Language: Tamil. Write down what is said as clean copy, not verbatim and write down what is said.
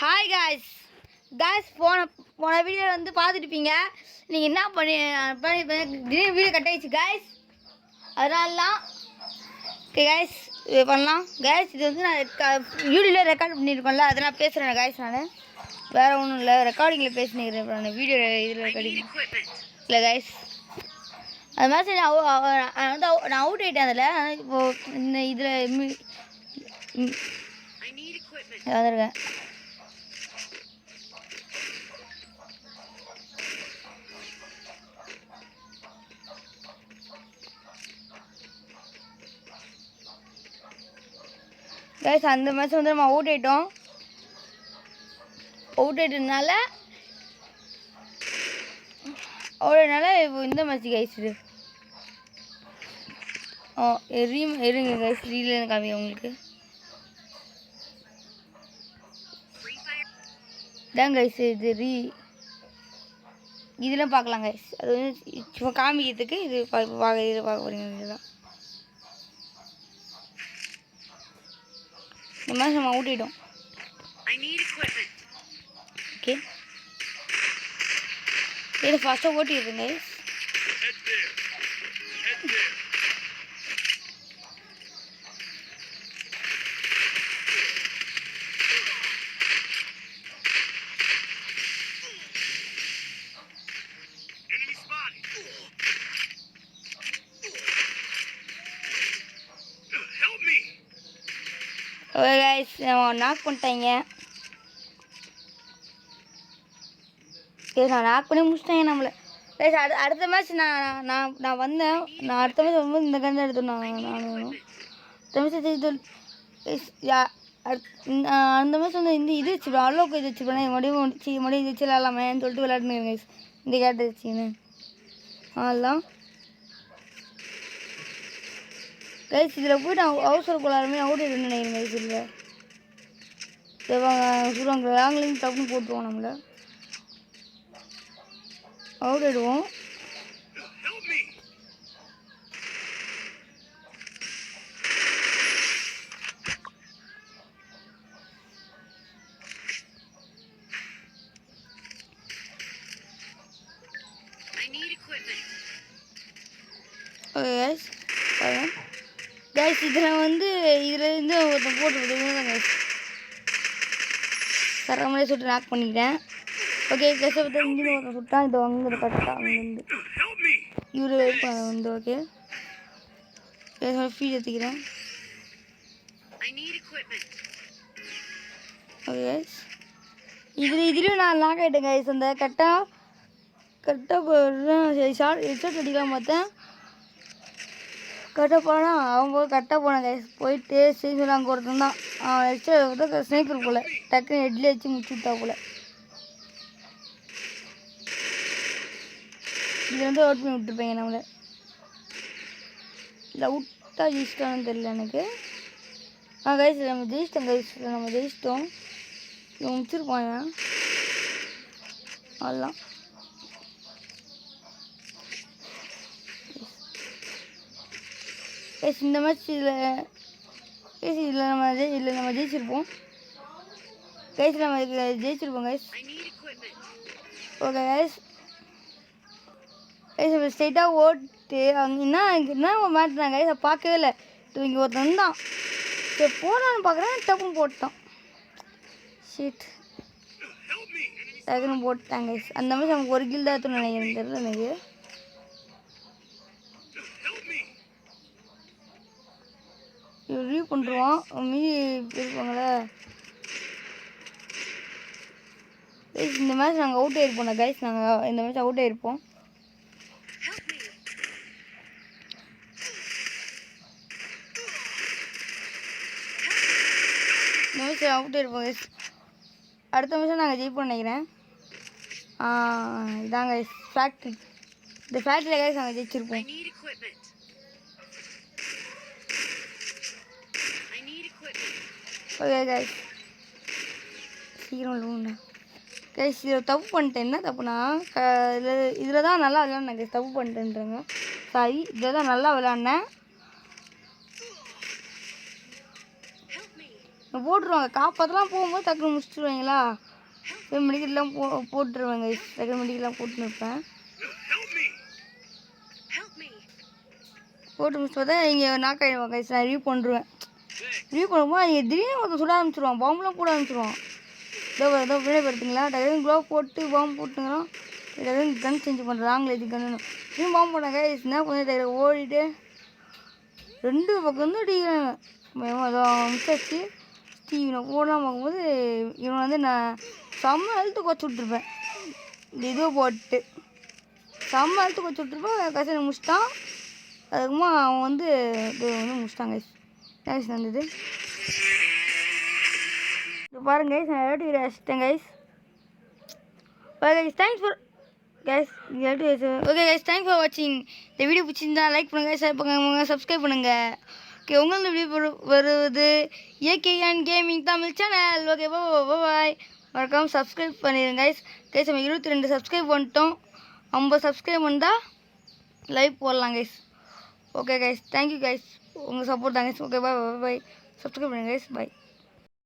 ஹாய் காய்ஸ் போன வீடியோ வந்து பார்த்துட்டுப்பீங்க. நீங்கள் என்ன திடீர்னு வீடியோ கட் ஆயிடுச்சு காய்ஸ். அதனாலலாம் ஓகே காய்ஸ் இது பண்ணலாம் காய்ஸ். இது வந்து நான் யூடியூப்பில் ரெக்கார்ட் பண்ணியிருக்கோம்ல, அதை நான் பேசுகிறேன் காய்ஸ். நான் வேறு ஒன்றும் இல்லை, ரெக்கார்டிங்கில் பேசினிக்கிறேன். நான் வீடியோ இதில் ரெக்கார்டிங் இல்லை காய்ஸ். அது மாதிரி நான் அவுட் ஆகிட்டேன் அதில். இப்போது இந்த இதில் வந்துருக்கேன். கைஸ் அந்த மேட்ச் வந்து நம்ம அவுட் ஆகிட்டதுனால இப்போ இந்த மேட்ச் கைஸ் இது இருங்க கைஸ், ரீல் காமிங்க உங்களுக்கு தான் கைஸ். இது இதெல்லாம் பார்க்கலாம் கைஸ். அது வந்து சும்மா காமிக்கிறதுக்கு இது பார்க்க போகிறீங்க. இதுதான் இந்த மாதிரி நம்ம அவுட் ஆகிட்டோம். ஓகே இது ஃபஸ்ட்டாக ஓட்டிடுங்க கைஸ். ஓகே கைஸ் நாக் பண்ணிட்டாங்க. நான் நாக் பண்ணி முடிச்சிட்டாங்க நம்மளை கைஸ். அடுத்த மேட்ச் நான் வந்தேன். நான் அடுத்த மேட்ச் வரும்போது இந்த கண்டு எடுத்தோம். அடுத்த மேட்ச் அந்த மேட்ச் வந்து இது வச்சுப்பேன். அவ்வளோக்கு இது வச்சுப்பேன். மறுபடியும் இது வச்சு விளாட்லாமேன்னு சொல்லிட்டு விளையாடுங்க கைஸ். இந்த கேட்டு வச்சுன்னு அதெல்லாம் கைஸ். இதில் போய்ட்டு அவசர கொள்ளாருமே அவுட் ஆகிடுன்னு நினைக்கிறேன் கைஸ். இதில் சொல்லுவாங்க லாங்லேயும் டப்புன்னு போட்டுருவோம். நம்மளை அவுட் ஆகிடுவோம். ஓகே கைஸ் கைஸ் இதில் ஒருத்தன் போட்டு கைஸ் தரமாதிரி சுட்டு நாக் பண்ணிக்கிட்டேன். ஓகே கைஸ் இங்கே ஒருத்தன் சுட்டான். இது அங்கே கரெக்டாக அங்கேருந்து இவர் வந்து ஓகே ஃபீல் எடுத்துக்கிறேன். ஓகே கைஸ் இதுலேயும் நான் லாக் ஆகிட்டேன் கைஸ். அந்த கரெக்டாக ஹெட்ஷாட் அடிக்கலாம் பார்த்தேன். கரெக்டாக போனால் அவங்க கரெக்டாக போனேன் கைஸ். போயிட்டு சொல்லி அங்கே ஒருத்தன் தான் அவன் ஹெட்ஷாட் ஸ்னைப்பர் போல் டக்குன்னு ஹெட்லேயே வச்சு முடிச்சு விட்டா போல். இதில் வந்து அவுட் பண்ணி விட்டுருப்பேங்க நம்மளை. இல்லை அவுட்டாக ஜெயிச்சிட்டான்னு தெரியல எனக்கு. கைஸ் நம்ம ஜெயிச்சிட்டோம் கைஸ். நம்ம ஜெயிச்சிட்டோம். இவன் முடிச்சிருப்பாங்க அதெல்லாம். கைஸ் இந்த மேட்ச் இதில் நம்ம ஜெயிச்சிருப்போம் கைஸ். நம்ம ஜெயிச்சிருப்போம் கைஸ். ஓகே கைஸ் கைஸ் ஸ்ட்ரைட்டாக ஓட்டு அங்கே என்ன மாட்டினாங்க கைஸ். அதை பார்க்கவே இல்லை. இங்கே ஒருத்தன் தான் சரி போனான்னு பார்க்குறேன். டப்புன்னு போட்டான். ஷீட் டக்குன்னு போட்டாங்க கைஸ். அந்த மாதிரி நமக்கு ஒரு கில் தான் எடுத்துன்னு நினைக்கிறேன். தெரியல எனக்கு. ரிவ்யூ பண்ணுறோம் மீதி இருப்பாங்களே கைஸ். இந்த மேட்ச் நாங்கள் அவுட் ஆகிருப்போம் கைஸ். நாங்கள் இந்த மேட்ச் அவுட் ஆகிருப்போம். இந்த மேட்ச் அவுட் ஆகிருப்போம் கைஸ். அடுத்த மேட்ச் நாங்கள் ஜெயிப்போம்னு நினைக்கிறேன். இதாங்க கைஸ் ஃபேக்ட்ரி. இந்த ஃபேக்ட்ரியில் கைஸ் நாங்கள் ஜெயிச்சிருப்போம். ஓகே கைஸ் சீக்கிரம் இல்லைண்ணா கைஸ். இதில் தப்பு பண்ணிட்டேன். என்ன தப்புனா இதில் தான் நல்லா விளையாடினேன் கைஸ். தப்பு பண்ணிட்டேன்றாங்க சாரி. இதில் தான் நல்லா விளையாடினேன். போட்டுருவாங்க. காப்பாற்றலாம் போகும்போது டக்குன்னு முடிச்சுடுவாங்களா, மெடிக்கெட்லாம் போட்டுருவாங்க. டக்குனு மெடிக்கெட்லாம் போட்டுன்னு இருப்பேன். போட்டு முடிச்சு பார்த்தா இங்கே நாக் ஆகிடுவாங்க. நான் ரிவ்யூ பண்ணுருவேன். ரிவ்யூ பண்ணும்போது இங்கே திடீர்னு ஒருத்தர் சுட ஆரம்பிச்சிடுவான். பாம்புலாம் போட ஆரம்பிச்சிடுவான். ஏதோ விடைபடுத்துங்களா, டக்குனு க்ளோவ் போட்டு பாம்பு போட்டுங்கிறோம். டக்குனு கன் சேஞ்ச் பண்ணுறேன். லாங்கில் கன்னு இன்னும் பாம்பு போட்டாங்க. என்ன கொஞ்சம் டக்குனு ஓடிட்டு 2 பக்கம் வந்து அடிக்கிறாங்க. அதோ மிஸ்ஸாச்சு. இவனை போடலாம் பார்க்கும்போது இவனை வந்து நான் செம்ம ஹெல்த்து குறைச்சி விட்ருப்பேன். இந்த இதுவை போட்டு செம்ம ஹெல்த்து குறைச்சி விட்ருப்பேன். கடைசியில் முடிச்சிட்டான். அதுக்குமா அவன் வந்து இது வந்து முடிச்சிட்டாங்க. கைஸ் வந்தது இது பாருங்க கைஸ். நான் எலக்ட்ரிக் அடிச்சிட்டேன் guys. Okay guys, thanks for guys. Okay guys, thanks for வாட்சிங். இந்த வீடியோ பிடிச்சிருந்தா லைக் பண்ணுங்கள், ஷேர் பண்ணுங்கள், சப்ஸ்கிரைப் பண்ணுங்கள். ஓகே, உங்களுக்கு வீடியோ வருவது ஏகேஎன் கேமிங் தமிழ் சேனல். ஓகே, பாய். மறக்காம சப்ஸ்கிரைப் பண்ணிடுங்க கைஸ். கைஸ் நம்ம 22 சப்ஸ்கிரைப் பண்ணிட்டோம். 50 சப்ஸ்கிரைப் பண்ணால் லைவ் போடலாம் guys. Okay guys, thank you guys. உங்கள் சப்போர்ட் தான் கைஸ். ஓகே, பாய். சப்ஸ்கிரைப் பண்ணுங்கள் கைஸ். பாய்.